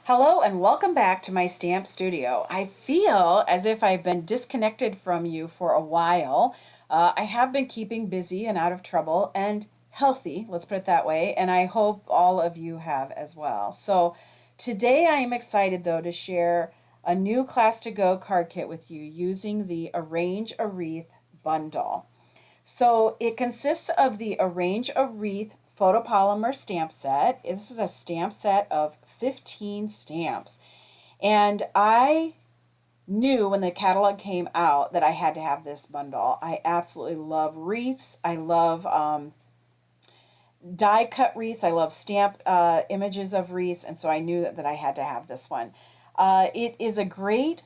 Hello and welcome back to my stamp studio. I feel as if I've been disconnected from you for a while. I have been keeping busy and out of trouble and healthy, let's put it that way, and I hope all of you have as well. So today I am excited though to share a new Class to Go card kit with you using the Arrange a Wreath bundle. So it consists of the Arrange a Wreath photopolymer stamp set. This is a stamp set of 15 stamps. And I knew when the catalog came out that I had to have this bundle. I absolutely love wreaths. I love die cut wreaths. I love stamp images of wreaths. And so I knew that I had to have this one. It is a great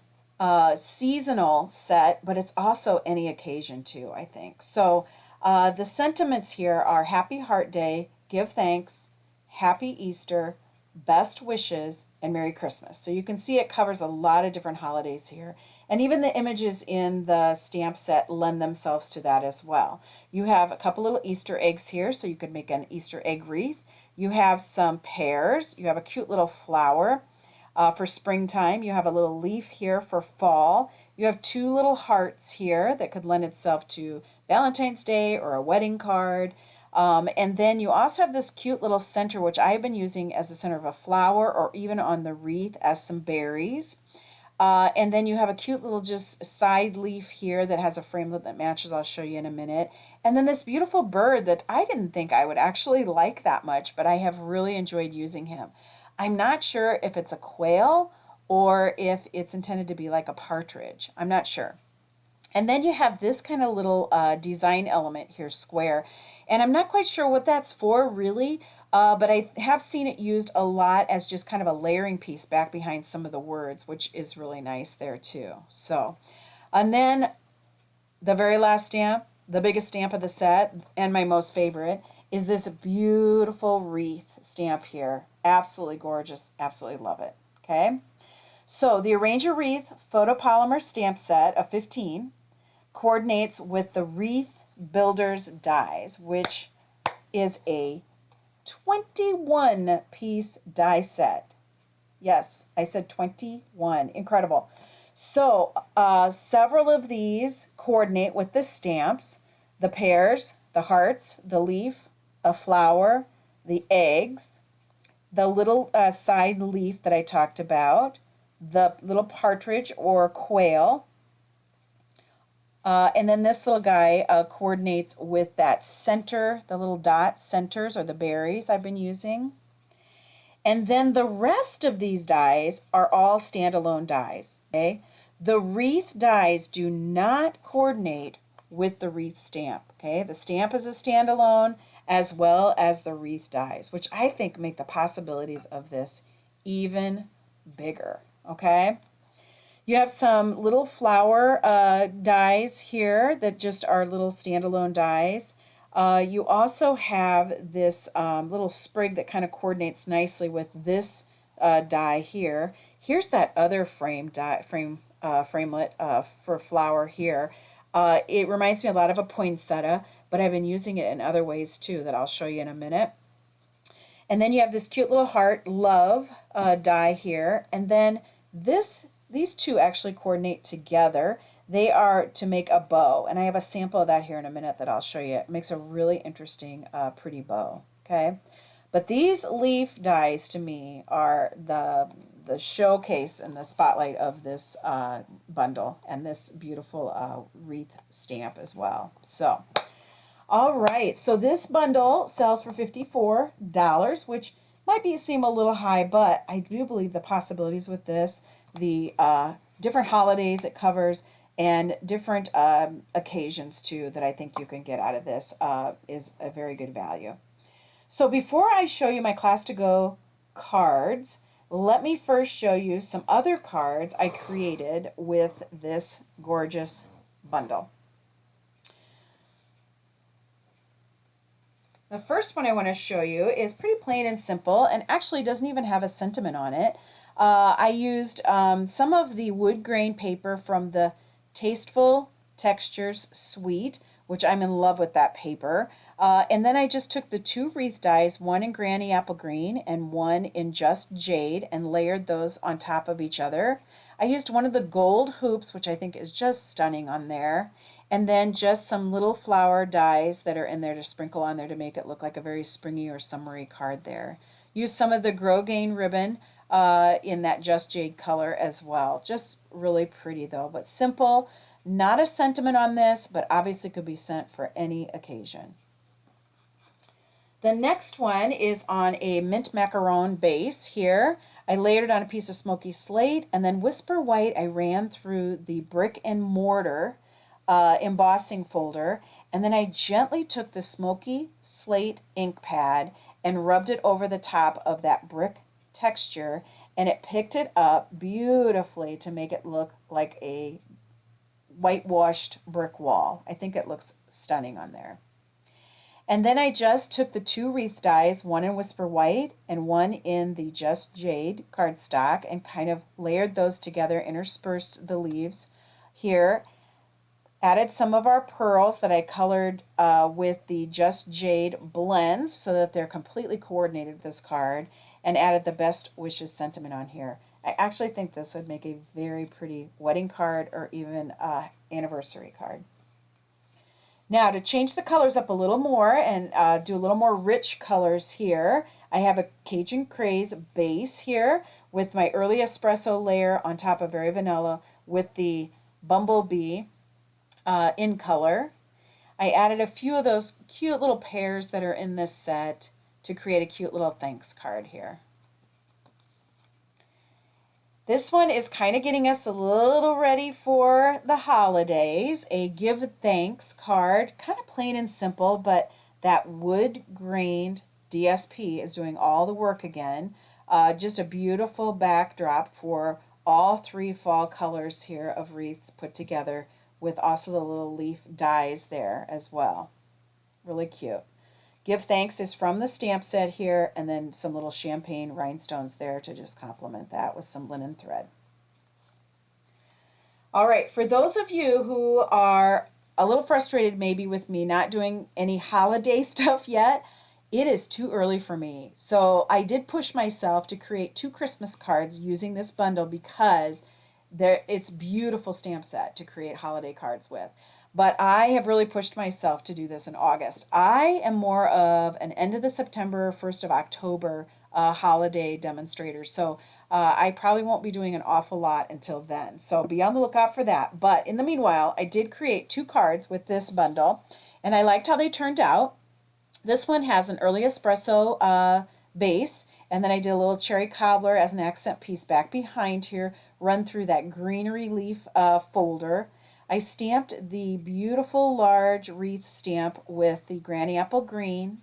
seasonal set, but it's also any occasion too, I think. So the sentiments here are Happy Heart Day, Give Thanks, Happy Easter, Best Wishes, and Merry Christmas. So you can see it covers a lot of different holidays here. And even the images in the stamp set lend themselves to that as well. You have a couple little Easter eggs here, so you could make an Easter egg wreath. You have some pears. You have a cute little flower for springtime. You have a little leaf here for fall. You have two little hearts here that could lend itself to Valentine's Day or a wedding card. And then you also have this cute little center, which I've been using as the center of a flower or even on the wreath as some berries. And then you have a cute little just side leaf here that has a framelit that matches. I'll show you in a minute. And then this beautiful bird that I didn't think I would actually like that much, but I have really enjoyed using him. I'm not sure if it's a quail or if it's intended to be like a partridge. I'm not sure. And then you have this kind of little design element here, square. And I'm not quite sure what that's for really, but I have seen it used a lot as just kind of a layering piece back behind some of the words, which is really nice there too. So, and then the very last stamp, the biggest stamp of the set, and my most favorite, is this beautiful wreath stamp here. Absolutely gorgeous. Absolutely love it. Okay. So the Arrange a Wreath photopolymer stamp set of 15 coordinates with the Wreath Builders dies, which is a 21 piece die set. Yes, I said 21. Incredible. So several of these coordinate with the stamps, the pears, the hearts, the leaf, a flower, the eggs, the little side leaf that I talked about, the little partridge or quail, and then this little guy coordinates with that center, the little dot centers or the berries I've been using. And then the rest of these dies are all standalone dies. Okay? The wreath dies do not coordinate with the wreath stamp. Okay? The stamp is a standalone as well as the wreath dies, which I think make the possibilities of this even bigger. Okay? You have some little flower dies here that just are little standalone dies. You also have this little sprig that kind of coordinates nicely with this die here. Here's that other framelit for flower here. It reminds me a lot of a poinsettia, but I've been using it in other ways too that I'll show you in a minute. And then you have this cute little heart love die here, and then these two actually coordinate together. They are to make a bow, and I have a sample of that here in a minute that I'll show you. It makes a really interesting, pretty bow. Okay, but these leaf dies to me are the showcase and the spotlight of this bundle and this beautiful wreath stamp as well. So, all right, so this bundle sells for $54, which might seem a little high, but I do believe the possibilities with this, the different holidays it covers, and different occasions too that I think you can get out of this is a very good value. So before I show you my Class to Go cards, let me first show you some other cards I created with this gorgeous bundle. The first one I want to show you is pretty plain and simple and actually doesn't even have a sentiment on it. I used some of the wood grain paper from the Tasteful Textures Suite, which I'm in love with that paper. And then I just took the two wreath dies, one in Granny Apple Green and one in Just Jade, and layered those on top of each other. I used one of the gold hoops, which I think is just stunning on there, and then just some little flower dies that are in there to sprinkle on there to make it look like a very springy or summery card there. Use some of the Grosgain ribbon in that Just Jade color as well. Just really pretty though, but simple. Not a sentiment on this, but obviously could be sent for any occasion. The next one is on a mint macaron base here. I layered it on a piece of smoky slate, and then Whisper White I ran through the brick and mortar embossing folder, and then I gently took the smoky slate ink pad and rubbed it over the top of that brick texture, and it picked it up beautifully to make it look like a whitewashed brick wall. I think it looks stunning on there. And then I just took the two wreath dies, one in Whisper White and one in the Just Jade cardstock, and kind of layered those together, interspersed the leaves here. Added some of our pearls that I colored with the Just Jade blends so that they're completely coordinated with this card, and added the Best Wishes sentiment on here. I actually think this would make a very pretty wedding card or even anniversary card. Now to change the colors up a little more and do a little more rich colors here, I have a Cajun Craze base here with my early espresso layer on top of Very Vanilla with the Bumblebee in color. I added a few of those cute little pears that are in this set to create a cute little thanks card here. This one is kind of getting us a little ready for the holidays. A give thanks card, kind of plain and simple, but that wood grained DSP is doing all the work again. Just a beautiful backdrop for all three fall colors here of wreaths put together, with also the little leaf dies there as well. Really cute. Give Thanks is from the stamp set here, and then some little champagne rhinestones there to just complement that with some linen thread. All right, for those of you who are a little frustrated maybe with me not doing any holiday stuff yet, it is too early for me. So I did push myself to create 2 Christmas cards using this bundle because it's beautiful stamp set to create holiday cards with. But I have really pushed myself to do this in August. I am more of an end of the September, 1st of October holiday demonstrator. So I probably won't be doing an awful lot until then. So be on the lookout for that. But in the meanwhile, I did create 2 cards with this bundle, and I liked how they turned out. This one has an early espresso base, and then I did a little cherry cobbler as an accent piece back behind here, run through that greenery leaf folder. I stamped the beautiful large wreath stamp with the Granny Apple Green.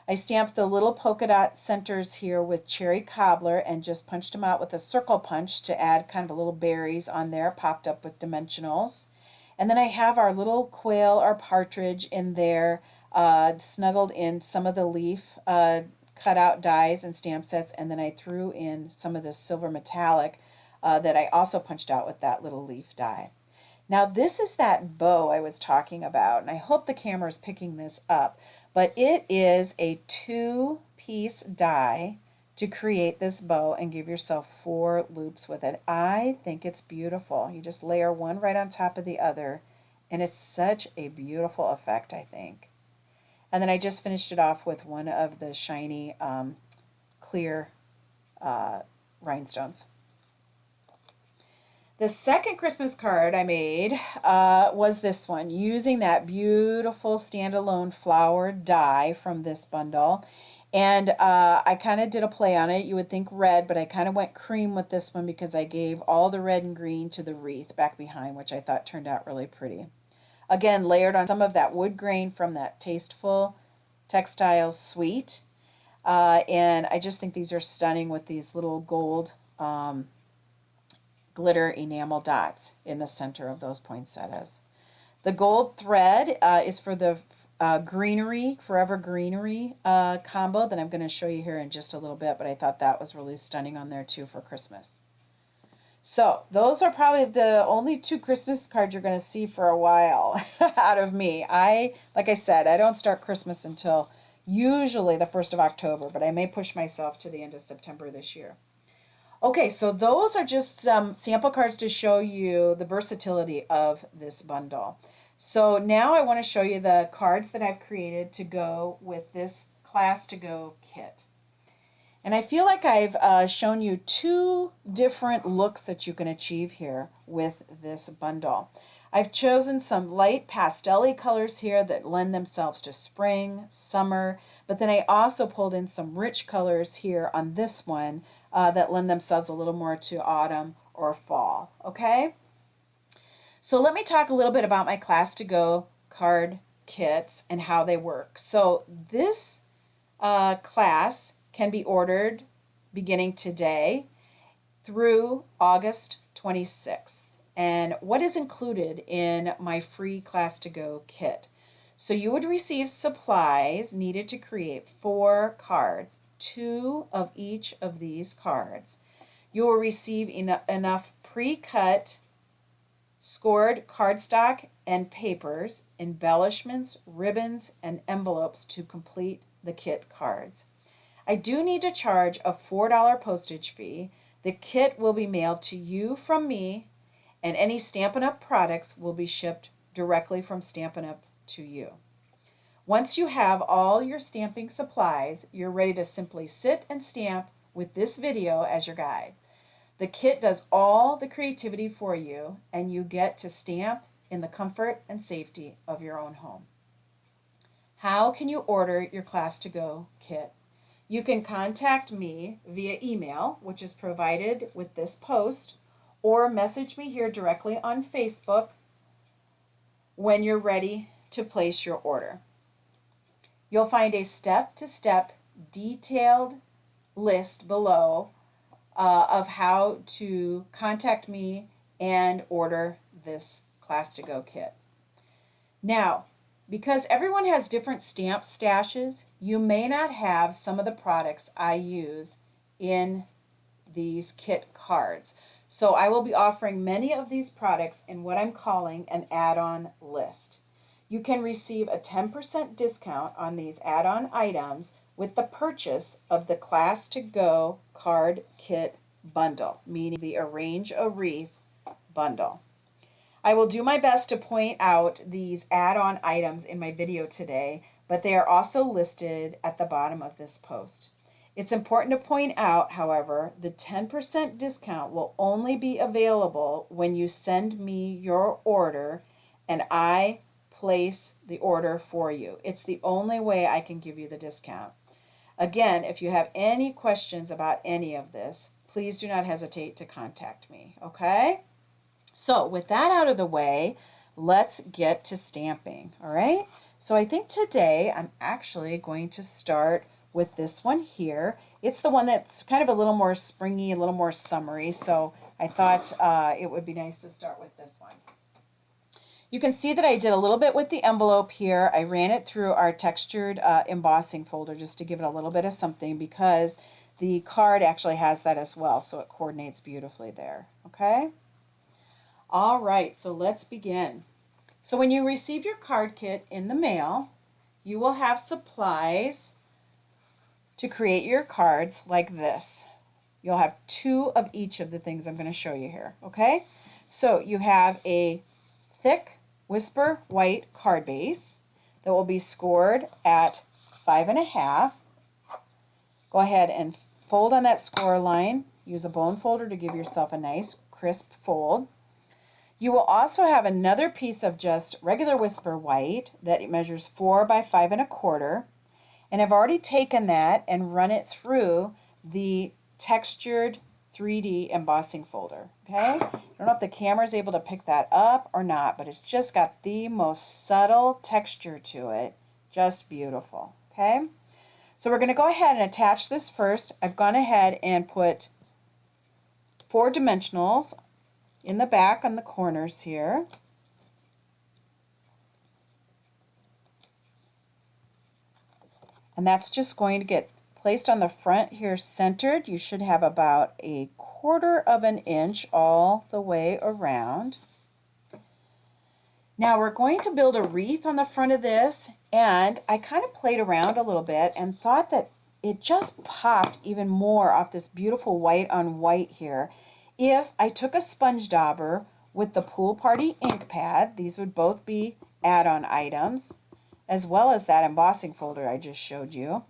I stamped the little polka dot centers here with cherry cobbler and just punched them out with a circle punch to add kind of a little berries on there, popped up with dimensionals. And then I have our little quail or partridge in there, snuggled in some of the leaf cutout dies and stamp sets, and then I threw in some of the silver metallic that I also punched out with that little leaf die. Now this is that bow I was talking about, and I hope the camera is picking this up, but it is a 2-piece die to create this bow and give yourself 4 loops with it. I think it's beautiful. You just layer one right on top of the other, and it's such a beautiful effect, I think. And then I just finished it off with one of the shiny clear rhinestones. The second Christmas card I made was this one, using that beautiful standalone flower die from this bundle. And I kind of did a play on it. You would think red, but I kind of went cream with this one because I gave all the red and green to the wreath back behind, which I thought turned out really pretty. Again, layered on some of that wood grain from that Tasteful Textiles suite. And I just think these are stunning with these little gold glitter enamel dots in the center of those poinsettias. The gold thread is for the greenery, Forever Greenery combo that I'm going to show you here in just a little bit, but I thought that was really stunning on there too for Christmas. So those are probably the only two Christmas cards you're going to see for a while out of me. Like I said, I don't start Christmas until usually the 1st of October, but I may push myself to the end of September this year. Okay, so those are just some sample cards to show you the versatility of this bundle. So now I want to show you the cards that I've created to go with this Class to Go kit. And I feel like I've shown you two different looks that you can achieve here with this bundle. I've chosen some light pastel-y colors here that lend themselves to spring, summer, but then I also pulled in some rich colors here on this one that lend themselves a little more to autumn or fall, okay? So let me talk a little bit about my Class to Go card kits and how they work. So this class can be ordered beginning today through August 26th. And what is included in my free Class to Go kit? So you would receive supplies needed to create 4 cards, 2 of each of these cards. You will receive enough pre-cut scored cardstock and papers, embellishments, ribbons, and envelopes to complete the kit cards. I do need to charge a $4 postage fee. The kit will be mailed to you from me, and any Stampin' Up! Products will be shipped directly from Stampin' Up! To you. Once you have all your stamping supplies, you're ready to simply sit and stamp with this video as your guide. The kit does all the creativity for you, and you get to stamp in the comfort and safety of your own home. How can you order your Class to Go kit? You can contact me via email, which is provided with this post, or message me here directly on Facebook when you're ready to place your order. You'll find a step-to-step detailed list below of how to contact me and order this Class to Go kit. Now, because everyone has different stamp stashes, you may not have some of the products I use in these kit cards. So I will be offering many of these products in what I'm calling an add-on list. You can receive a 10% discount on these add-on items with the purchase of the Class to Go card kit bundle, meaning the Arrange a Wreath bundle. I will do my best to point out these add-on items in my video today, but they are also listed at the bottom of this post. It's important to point out, however, the 10% discount will only be available when you send me your order and I place the order for you. It's the only way I can give you the discount. Again, if you have any questions about any of this, please do not hesitate to contact me, okay? So with that out of the way, let's get to stamping, all right? So I think today I'm actually going to start with this one here. It's the one that's kind of a little more springy, a little more summery, so I thought it would be nice to start with this one. You can see that I did a little bit with the envelope here. I ran it through our textured embossing folder just to give it a little bit of something because the card actually has that as well, so it coordinates beautifully there, okay? All right, so let's begin. So when you receive your card kit in the mail, you will have supplies to create your cards like this. You'll have 2 of each of the things I'm going to show you here, okay? So you have a thick Whisper white card base that will be scored at 5.5. Go ahead and fold on that score line. Use a bone folder to give yourself a nice crisp fold. You will also have another piece of just regular Whisper white that measures 4 by 5.25. And I've already taken that and run it through the textured 3D embossing folder, okay? I don't know if the camera is able to pick that up or not, but it's just got the most subtle texture to it. Just beautiful, okay? So we're going to go ahead and attach this first. I've gone ahead and put 4 dimensionals in the back on the corners here. And that's just going to get placed on the front here centered. You should have about a 1/4 inch all the way around. Now we're going to build a wreath on the front of this, and I kind of played around a little bit and thought that it just popped even more off this beautiful white on white here if I took a sponge dauber with the Pool Party ink pad. These would both be add-on items, as well as that embossing folder I just showed you.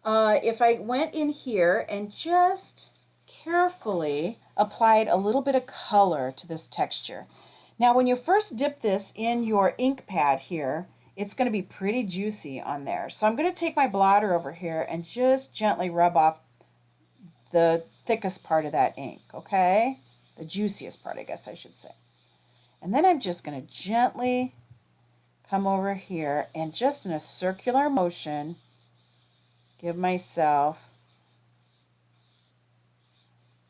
If I went in here and just carefully applied a little bit of color to this texture. Now when you first dip this in your ink pad here, it's going to be pretty juicy on there. So I'm going to take my blotter over here and just gently rub off the thickest part of that ink, okay? The juiciest part, I guess I should say. And then I'm just going to gently come over here and just in a circular motion give myself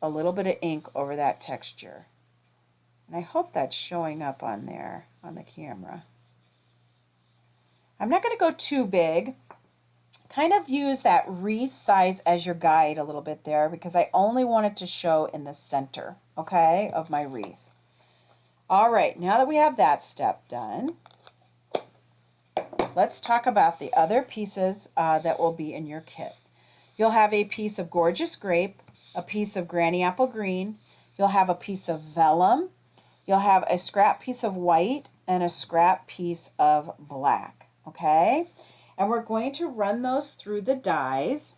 a little bit of ink over that texture. And I hope that's showing up on there on the camera. I'm not going to go too big. Kind of use that wreath size as your guide a little bit there because I only want it to show in the center, okay, of my wreath. All right, now that we have that step done, let's talk about the other pieces that will be in your kit. You'll have a piece of Gorgeous Grape, a piece of Granny Apple Green, you'll have a piece of vellum, you'll have a scrap piece of white, and a scrap piece of black, okay? And we're going to run those through the dies.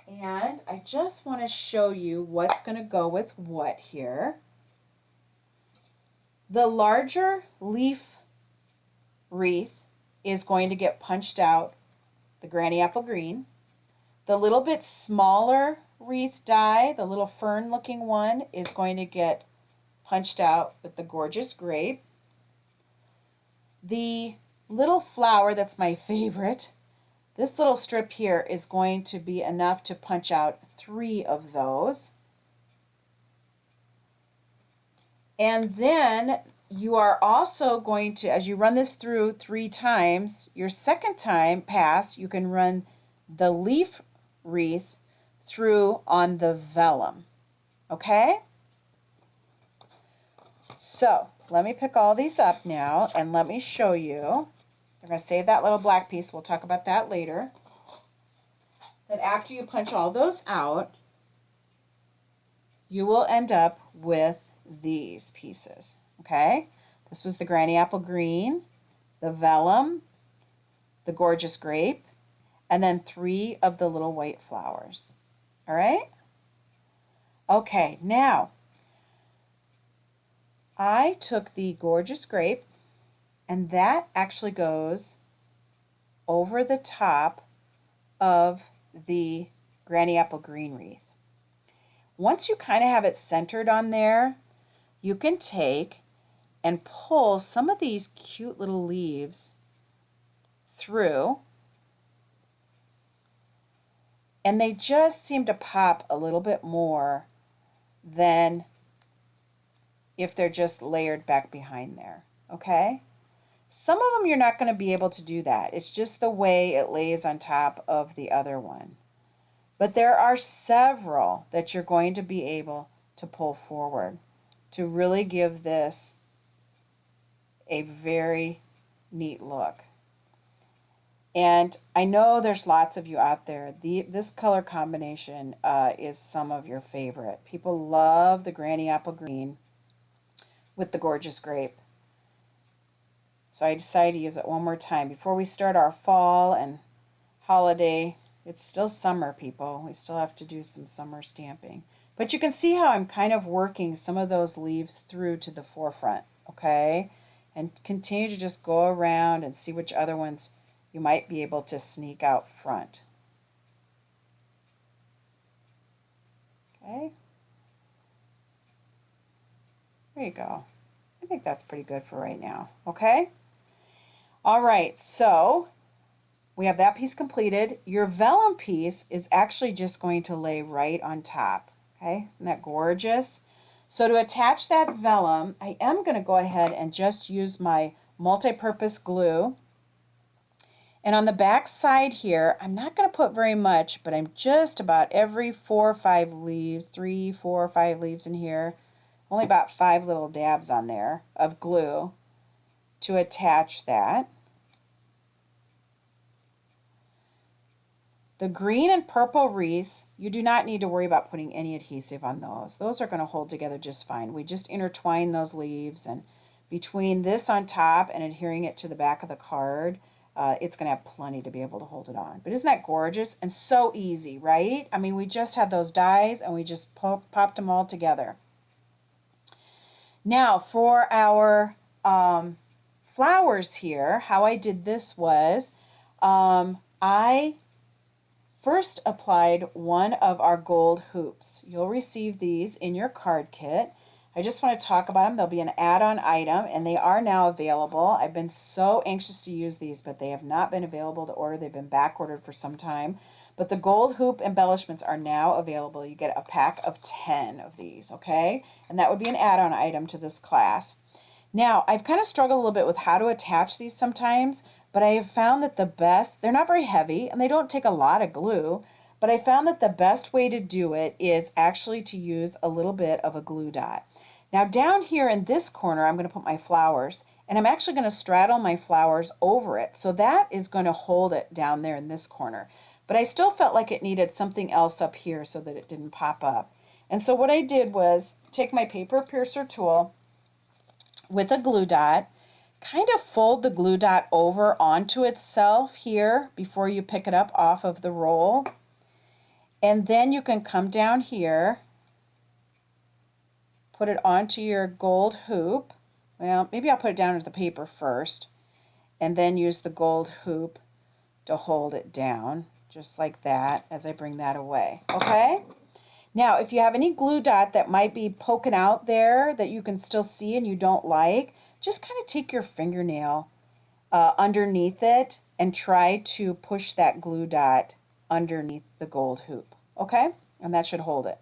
And I just want to show you what's going to go with what here. The larger leaf wreath is going to get punched out the Granny Apple Green. The little bit smaller wreath die, the little fern looking one, is going to get punched out with the Gorgeous Grape. The little flower that's my favorite, this little strip here is going to be enough to punch out 3 of those. And then you are also going to, as you run this through 3 times, your second time pass, you can run the leaf wreath through on the vellum. Okay? So let me pick all these up now and let me show you. I'm going to save that little black piece. We'll talk about that later. That after you punch all those out, you will end up with these pieces. Okay? This was the Granny Apple Green, the vellum, the Gorgeous Grape, and then 3 of the little white flowers. All right? Okay, now I took the Gorgeous Grape, and that actually goes over the top of the Granny Apple Green wreath. Once you kind of have it centered on there, you can take and pull some of these cute little leaves through, and they just seem to pop a little bit more than if they're just layered back behind there, okay? Some of them you're not going to be able to do that. It's just the way it lays on top of the other one. But there are several that you're going to be able to pull forward to really give this a very neat look. And I know there's lots of you out there. This color combination is some of your favorite. People love the Granny Apple Green with the Gorgeous Grape. So I decided to use it one more time before we start our fall and holiday. It's still summer, people. We still have to do some summer stamping. But you can see how I'm kind of working some of those leaves through to the forefront, okay? And continue to just go around and see which other ones you might be able to sneak out front. Okay? There you go. I think that's pretty good for right now, okay? All right, so we have that piece completed. Your vellum piece is actually just going to lay right on top, okay? Isn't that gorgeous? So to attach that vellum, I am going to go ahead and just use my multi-purpose glue. And on the back side here, I'm not going to put very much, but I'm just about every 4 or 5 leaves, 3, 4, 5 leaves in here, only about 5 little dabs on there of glue to attach that. The green and purple wreaths, you do not need to worry about putting any adhesive on those. Those are going to hold together just fine. We just intertwine those leaves, and between this on top and adhering it to the back of the card, it's going to have plenty to be able to hold it on. But isn't that gorgeous and so easy, right? I mean, we just had those dies and we just popped them all together. Now for our flowers here, how I did this was I first applied one of our gold hoops. You'll receive these in your card kit. I just want to talk about them. They'll be an add-on item, and they are now available. I've been so anxious to use these, but they have not been available to order. They've been back ordered for some time. But the gold hoop embellishments are now available. You get a pack of 10 of these, okay? And that would be an add-on item to this class. Now, I've kind of struggled a little bit with how to attach these sometimes, but I have found that the best, they're not very heavy and they don't take a lot of glue, but I found that the best way to do it is actually to use a little bit of a glue dot. Now down here in this corner, I'm going to put my flowers, and I'm actually going to straddle my flowers over it. So that is going to hold it down there in this corner. But I still felt like it needed something else up here so that it didn't pop up. And so what I did was take my paper piercer tool with a glue dot, kind of fold the glue dot over onto itself here before you pick it up off of the roll. And then you can come down here, put it onto your gold hoop. Well, maybe I'll put it down into the paper first and then use the gold hoop to hold it down, just like that, as I bring that away, okay? Now, if you have any glue dot that might be poking out there that you can still see and you don't like, just kind of take your fingernail underneath it and try to push that glue dot underneath the gold hoop, okay? And that should hold it.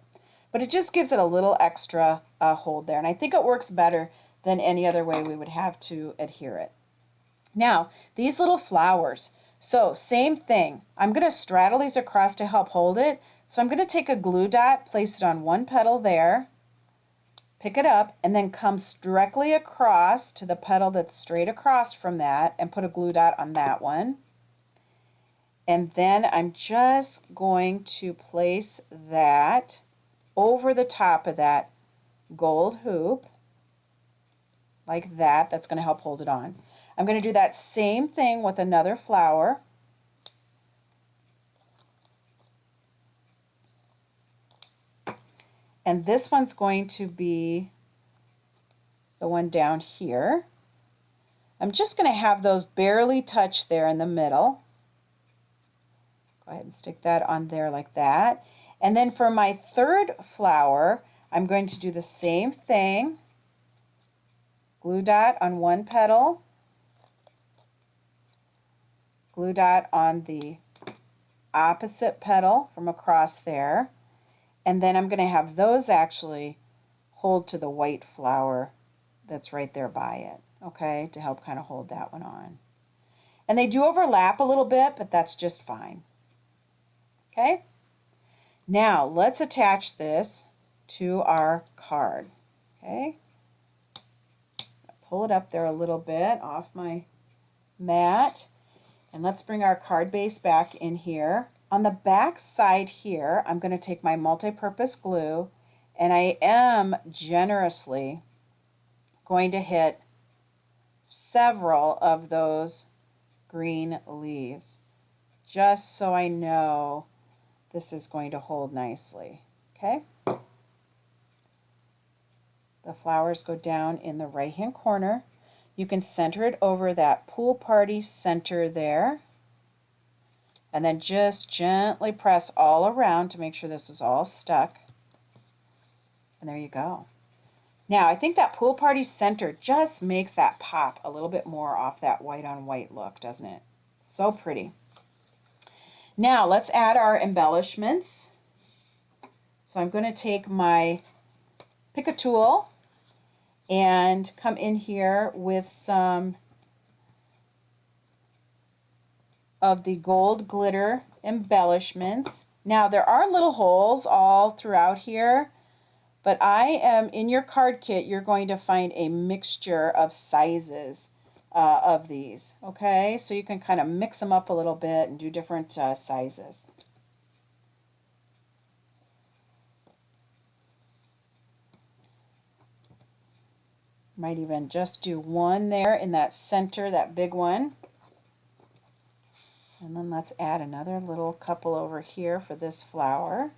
But it just gives it a little extra hold there, and I think it works better than any other way we would have to adhere it. Now, these little flowers, so same thing. I'm going to straddle these across to help hold it. So I'm going to take a glue dot, place it on one petal there, pick it up, and then come directly across to the petal that's straight across from that and put a glue dot on that one. And then I'm just going to place that over the top of that gold hoop, like that. That's going to help hold it on. I'm going to do that same thing with another flower. And this one's going to be the one down here. I'm just going to have those barely touch there in the middle. Go ahead and stick that on there like that. And then for my third flower, I'm going to do the same thing. Glue dot on one petal. Glue dot on the opposite petal from across there. And then I'm going to have those actually hold to the white flower that's right there by it, okay, to help kind of hold that one on. And they do overlap a little bit, but that's just fine. Okay? Now, let's attach this to our card. Okay? Pull it up there a little bit off my mat. And let's bring our card base back in here. On the back side here, I'm going to take my multi-purpose glue, and I am generously going to hit several of those green leaves, just so I know this is going to hold nicely. Okay? The flowers go down in the right-hand corner. You can center it over that pool party center there. And then just gently press all around to make sure this is all stuck. And there you go. Now, I think that pool party center just makes that pop a little bit more off that white on white look, doesn't it? So pretty. Now, let's add our embellishments. So I'm going to take my pick a tool and come in here with some of the gold glitter embellishments. Now there are little holes all throughout here, but I am, in your card kit, you're going to find a mixture of sizes of these, okay? So you can kind of mix them up a little bit and do different sizes. Might even just do one there in that center, that big one. And then let's add another little couple over here for this flower.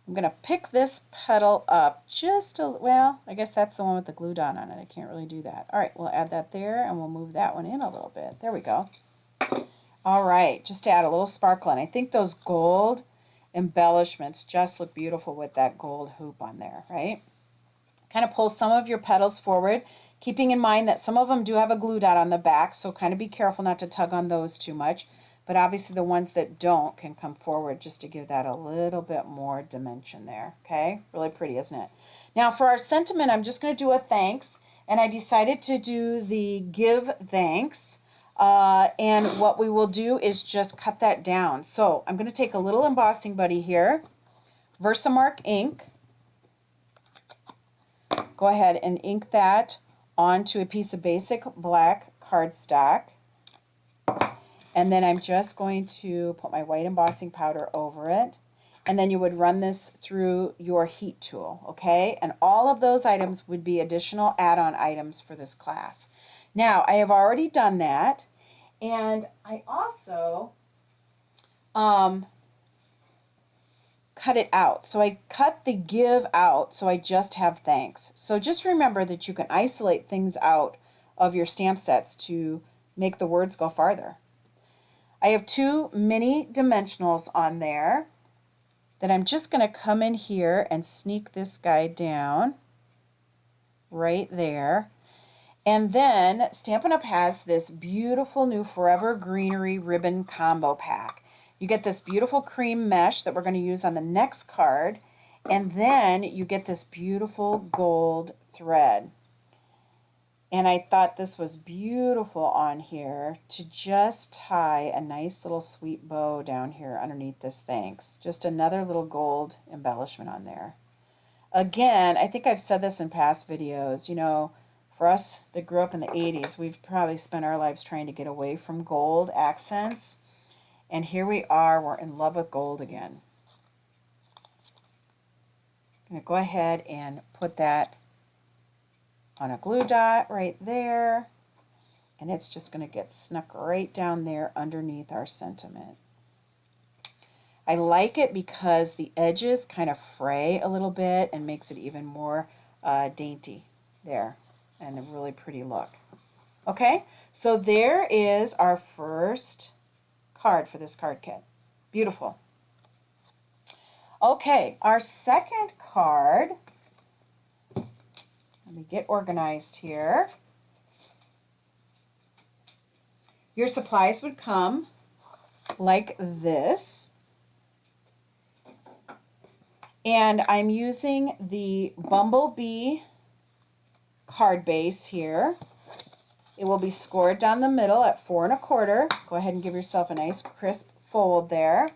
I'm going to pick this petal up just a, well, I guess that's the one with the glue dot on it. I can't really do that. All right, we'll add that there and we'll move that one in a little bit. There we go. All right, just to add a little sparkle. And I think those gold embellishments just look beautiful with that gold hoop on there, right? Kind of pull some of your petals forward, keeping in mind that some of them do have a glue dot on the back, so kind of be careful not to tug on those too much. But obviously the ones that don't can come forward just to give that a little bit more dimension there, okay? Really pretty, isn't it? Now for our sentiment, I'm just going to do a thanks, and I decided to do the give thanks. And what we will do is just cut that down. So I'm going to take a little embossing buddy here, Versamark ink. Go ahead and ink that onto a piece of basic black cardstock. And then I'm just going to put my white embossing powder over it. And then you would run this through your heat tool, okay? And all of those items would be additional add-on items for this class. Now, I have already done that. And I also cut it out. So I cut the give out, so I just have thanks. So just remember that you can isolate things out of your stamp sets to make the words go farther. I have two mini dimensionals on there that I'm just going to come in here and sneak this guy down right there. And then Stampin' Up! Has this beautiful new Forever Greenery ribbon combo pack. You get this beautiful cream mesh that we're going to use on the next card, and then you get this beautiful gold thread. And I thought this was beautiful on here to just tie a nice little sweet bow down here underneath this thanks. Just another little gold embellishment on there. Again, I think I've said this in past videos, you know, for us that grew up in the 80s, we've probably spent our lives trying to get away from gold accents. And here we are, we're in love with gold again. I'm going to go ahead and put that on a glue dot right there. And it's just going to get snuck right down there underneath our sentiment. I like it because the edges kind of fray a little bit and makes it even more dainty there. And a really pretty look. Okay, so there is our first card for this card kit. Beautiful. Okay, our second card, let me get organized here. Your supplies would come like this. And I'm using the Bumblebee card base here. It will be scored down the middle at 4 1/4. Go ahead and give yourself a nice crisp fold there.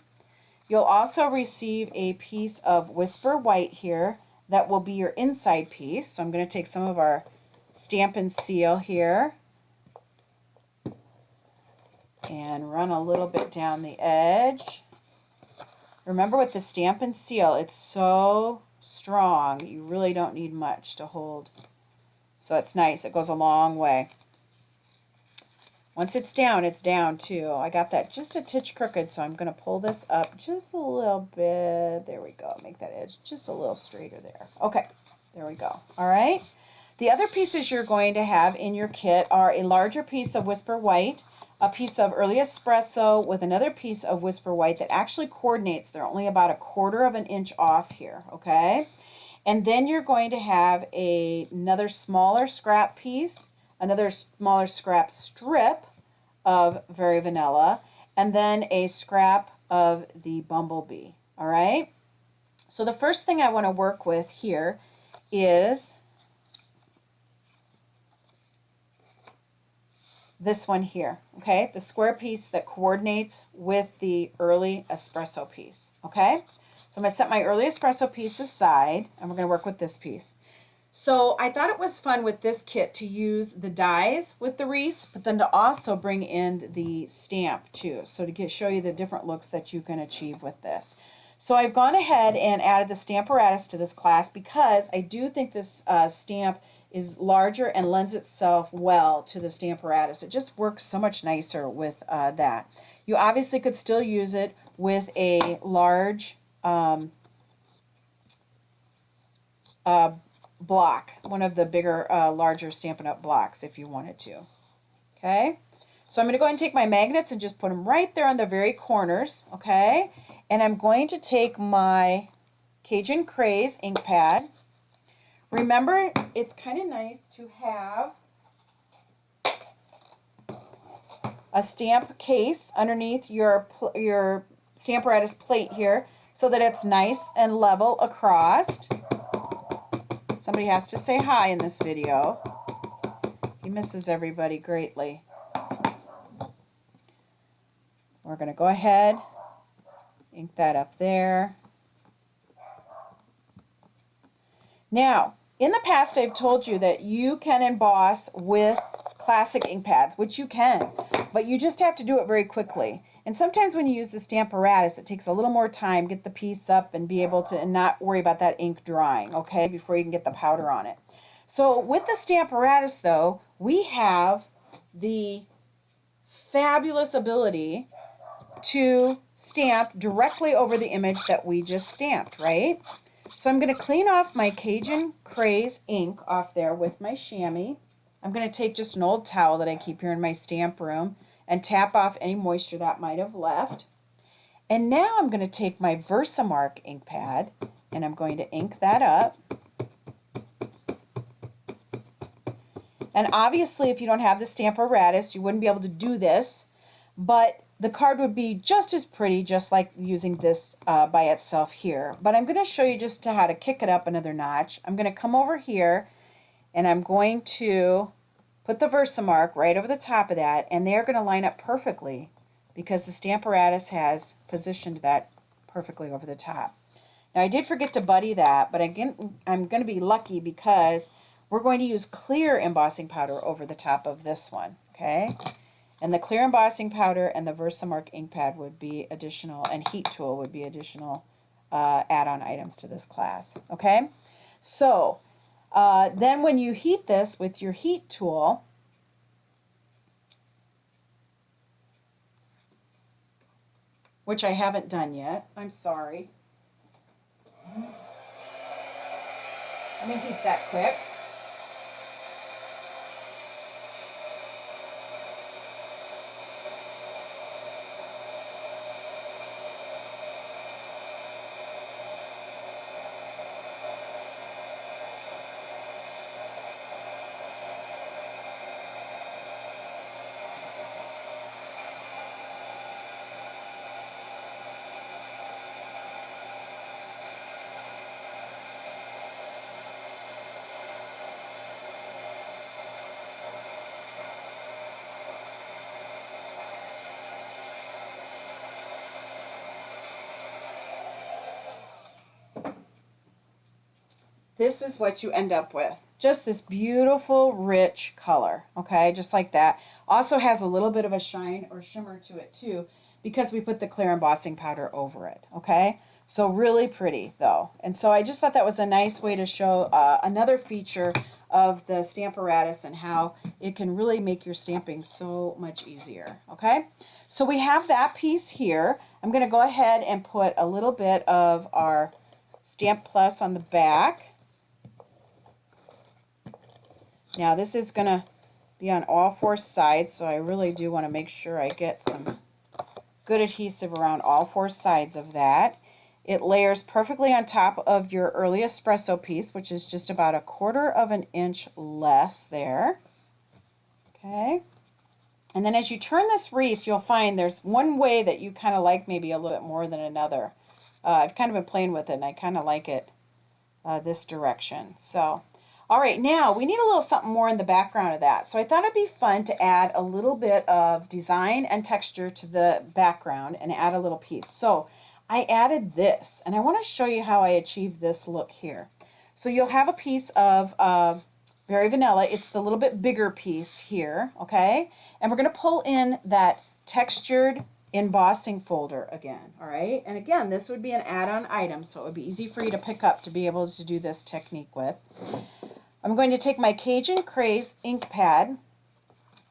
You'll also receive a piece of Whisper White here that will be your inside piece. So I'm going to take some of our Stampin' Seal here and run a little bit down the edge. Remember with the Stampin' Seal, it's so strong, you really don't need much to hold. So it's nice, it goes a long way. Once it's down too. I got that just a titch crooked, so I'm going to pull this up just a little bit. There we go. Make that edge just a little straighter there. Okay, there we go. All right. The other pieces you're going to have in your kit are a larger piece of Whisper White, a piece of Early Espresso with another piece of Whisper White that actually coordinates. They're only about 1/4 of an inch off here, okay? And then you're going to have another smaller scrap piece, another smaller scrap strip of Very Vanilla, and then a scrap of the Bumblebee, all right? So the first thing I want to work with here is this one here, okay? The square piece that coordinates with the early espresso piece, okay? So I'm going to set my early espresso piece aside, and we're going to work with this piece. So I thought it was fun with this kit to use the dies with the wreaths, but then to also bring in the stamp too. So to show you the different looks that you can achieve with this. So I've gone ahead and added the Stamparatus to this class because I do think this stamp is larger and lends itself well to the Stamparatus. It just works so much nicer with that. You obviously could still use it with a large block, one of the bigger, larger Stampin' Up! Blocks if you wanted to. Okay, so I'm going to go ahead and take my magnets and just put them right there on the very corners, okay? And I'm going to take my Cajun Craze ink pad. Remember, it's kind of nice to have a stamp case underneath your Stamparatus plate here so that it's nice and level across. Somebody has to say hi in this video. He misses everybody greatly. We're going to go ahead, ink that up there. Now, in the past I've told you that you can emboss with classic ink pads, which you can, but you just have to do it very quickly. And sometimes when you use the Stamparatus, it takes a little more time, get the piece up and be able to and not worry about that ink drying, okay, before you can get the powder on it. So with the Stamparatus, though, we have the fabulous ability to stamp directly over the image that we just stamped, right? So I'm going to clean off my Cajun Craze ink off there with my chamois. I'm going to take just an old towel that I keep here in my stamp room and tap off any moisture that might have left. And now I'm going to take my Versamark ink pad and I'm going to ink that up. And obviously if you don't have the Stamparatus, you wouldn't be able to do this, but the card would be just as pretty, just like using this by itself here. But I'm going to show you just how to kick it up another notch. I'm going to come over here and I'm going to put the Versamark right over the top of that, and they're going to line up perfectly because the Stamparatus has positioned that perfectly over the top. Now I did forget to buddy that, but again, I'm going to be lucky because we're going to use clear embossing powder over the top of this one, okay? And the clear embossing powder and the Versamark ink pad would be additional, and heat tool would be additional add-on items to this class, okay? So then when you heat this with your heat tool, which I haven't done yet, I'm sorry. Let me heat that quick. This is what you end up with. Just this beautiful, rich color, okay, just like that. Also has a little bit of a shine or shimmer to it too because we put the clear embossing powder over it, okay? So really pretty though. And so I just thought that was a nice way to show another feature of the Stamparatus and how it can really make your stamping so much easier, okay? So we have that piece here. I'm going to go ahead and put a little bit of our Stamp Plus on the back. Now this is going to be on all four sides, so I really do want to make sure I get some good adhesive around all four sides of that. It layers perfectly on top of your early espresso piece, which is just about 1/4 of an inch less there. Okay. And then as you turn this wreath, you'll find there's one way that you kind of like maybe a little bit more than another. I've kind of been playing with it, and I kind of like it this direction. So, All right, now we need a little something more in the background of that. So I thought it'd be fun to add a little bit of design and texture to the background and add a little piece. So I added this, and I want to show you how I achieved this look here. So you'll have a piece of Very Vanilla. It's the little bit bigger piece here, okay? And we're going to pull in that textured embossing folder again, all right? And again, this would be an add-on item, so it would be easy for you to pick up to be able to do this technique with. I'm going to take my Cajun Craze ink pad,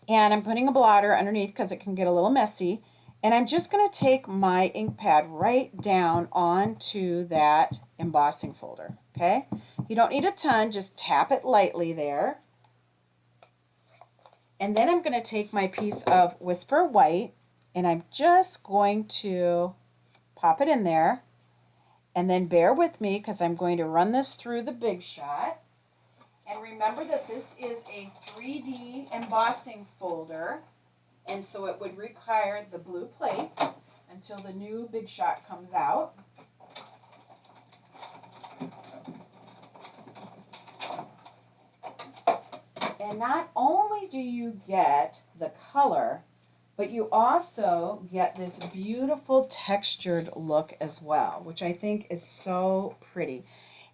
and I'm putting a blotter underneath because it can get a little messy. And I'm just going to take my ink pad right down onto that embossing folder, okay? You don't need a ton, just tap it lightly there. And then I'm going to take my piece of Whisper White, and I'm just going to pop it in there. And then bear with me because I'm going to run this through the Big Shot. And remember that this is a 3D embossing folder, and so it would require the blue plate until the new Big Shot comes out. And not only do you get the color, but you also get this beautiful textured look as well, which I think is so pretty.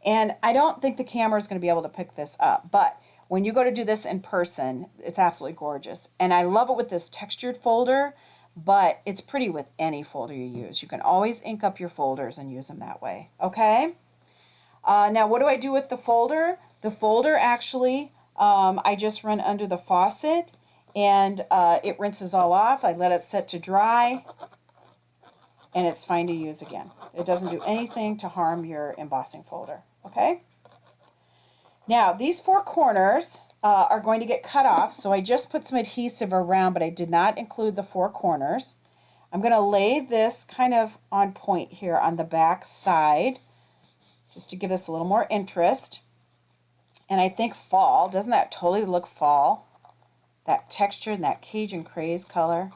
And I don't think the camera is going to be able to pick this up, but when you go to do this in person, it's absolutely gorgeous. And I love it with this textured folder, but it's pretty with any folder you use. You can always ink up your folders and use them that way, okay? Now, what do I do with the folder? The folder actually, I just run under the faucet, and it rinses all off. I let it set to dry, and it's fine to use again. It doesn't do anything to harm your embossing folder, okay? Now, these four corners are going to get cut off, so I just put some adhesive around, but I did not include the four corners. I'm going to lay this kind of on point here on the back side, just to give this a little more interest. And I think fall, doesn't that totally look fall? That texture and that Cajun Craze color.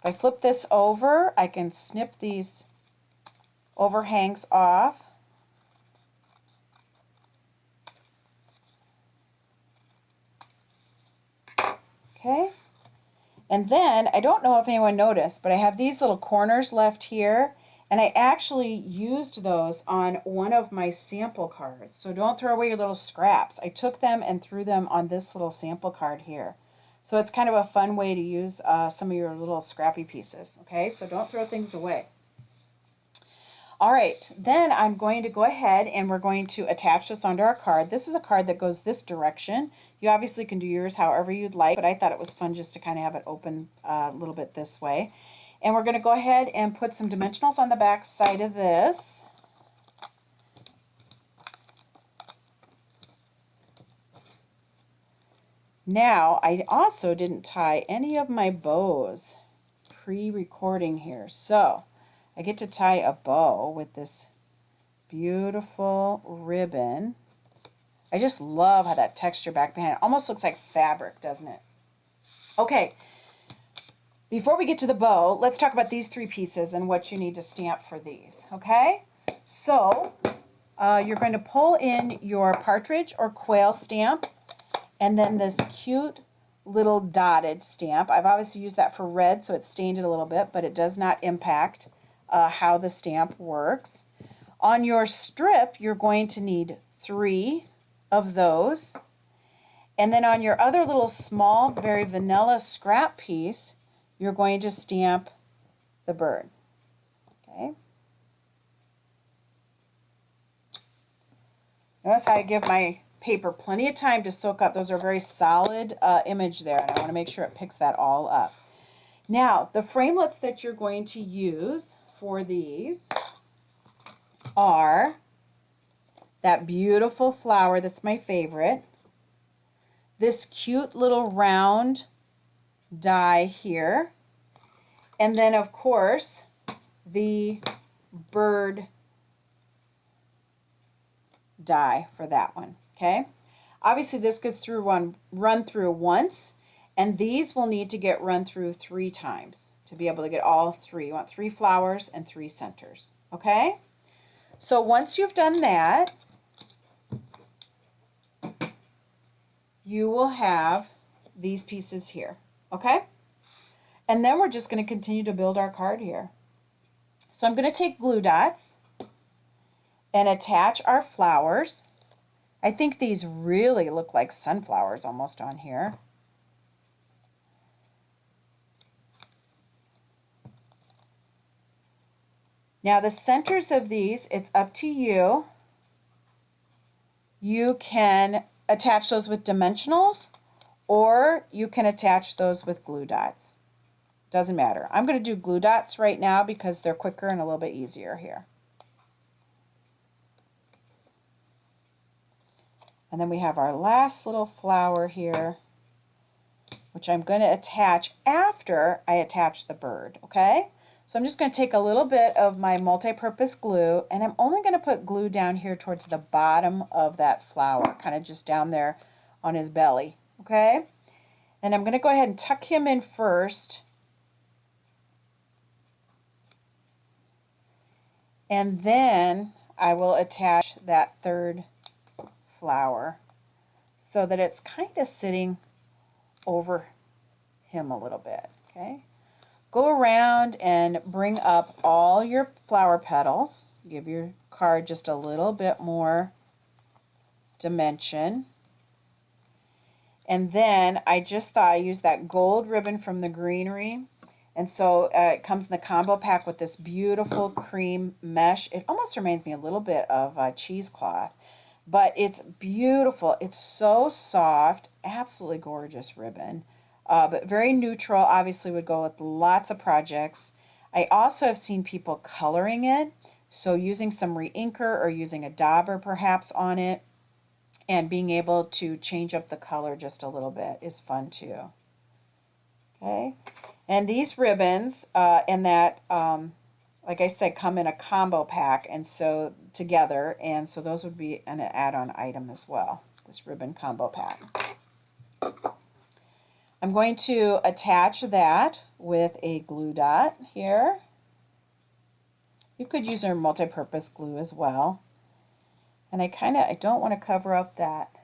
If I flip this over, I can snip these overhangs off. Okay, and then I don't know if anyone noticed, but I have these little corners left here, and I actually used those on one of my sample cards. So don't throw away your little scraps. I took them and threw them on this little sample card here. So it's kind of a fun way to use some of your little scrappy pieces. Okay, so don't throw things away. All right, then I'm going to go ahead and we're going to attach this onto our card. This is a card that goes this direction. You obviously can do yours however you'd like, but I thought it was fun just to kind of have it open a little bit this way. And we're going to go ahead and put some dimensionals on the back side of this. Now, I also didn't tie any of my bows pre-recording here, so I get to tie a bow with this beautiful ribbon. I just love how that texture back behind it almost looks like fabric, doesn't it? Okay, before we get to the bow, let's talk about these three pieces and what you need to stamp for these, okay? So, you're going to pull in your partridge or quail stamp, and then this cute little dotted stamp. I've obviously used that for red, so it stained it a little bit, but it does not impact how the stamp works. On your strip, you're going to need 3 of those. And then on your other little small, very vanilla scrap piece, you're going to stamp the bird. Okay. Notice how I give my paper plenty of time to soak up. Those are very solid image there, and I want to make sure it picks that all up. Now, the framelits that you're going to use for these are that beautiful flower that's my favorite, this cute little round die here, and then of course the bird die for that one. Okay, obviously this gets through run through once, and these will need to get run through 3 times to be able to get all 3. You want 3 flowers and 3 centers. Okay, so once you've done that, you will have these pieces here, okay? And then we're just going to continue to build our card here. So I'm going to take glue dots and attach our flowers. I think these really look like sunflowers almost on here. Now the centers of these, it's up to you. You can attach those with dimensionals or you can attach those with glue dots. Doesn't matter. I'm going to do glue dots right now because they're quicker and a little bit easier here. And then we have our last little flower here, which I'm going to attach after I attach the bird, okay? So I'm just going to take a little bit of my multi-purpose glue, and I'm only going to put glue down here towards the bottom of that flower, kind of just down there on his belly, okay? And I'm going to go ahead and tuck him in first. And then I will attach that third flower so that it's kind of sitting over him a little bit, okay? Go around and bring up all your flower petals. Give your card just a little bit more dimension. And then I just thought I used that gold ribbon from the greenery. And so it comes in the combo pack with this beautiful cream mesh. It almost reminds me a little bit of cheesecloth. But it's beautiful. It's so soft. Absolutely gorgeous ribbon. But very neutral. Obviously would go with lots of projects. I also have seen people coloring it. So using some re-inker or using a dauber perhaps on it. And being able to change up the color just a little bit is fun too. Okay. And these ribbons and that, like I said, come in a combo pack and so together. And so those would be an add-on item as well, this ribbon combo pack. I'm going to attach that with a glue dot here. You could use your multi-purpose glue as well. And I don't want to cover up that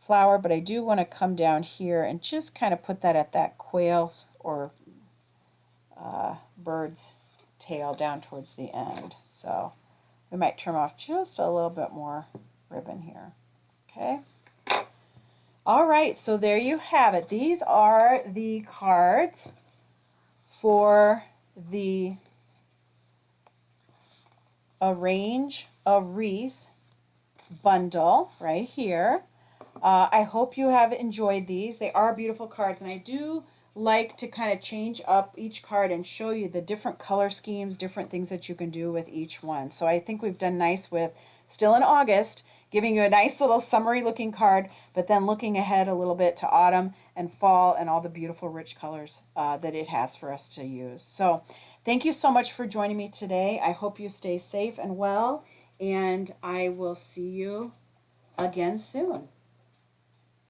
flower, but I do want to come down here and just kind of put that at that quail or bird's tail down towards the end. So we might trim off just a little bit more ribbon here. Okay. All right, so there you have it. These are the cards for the Arrange a Wreath bundle right here. I hope you have enjoyed these. They are beautiful cards, and I do like to kind of change up each card and show you the different color schemes, different things that you can do with each one. So I think we've done nice with, still in August, giving you a nice little summery looking card, but then looking ahead a little bit to autumn and fall and all the beautiful rich colors that it has for us to use. So thank you so much for joining me today. I hope you stay safe and well, and I will see you again soon.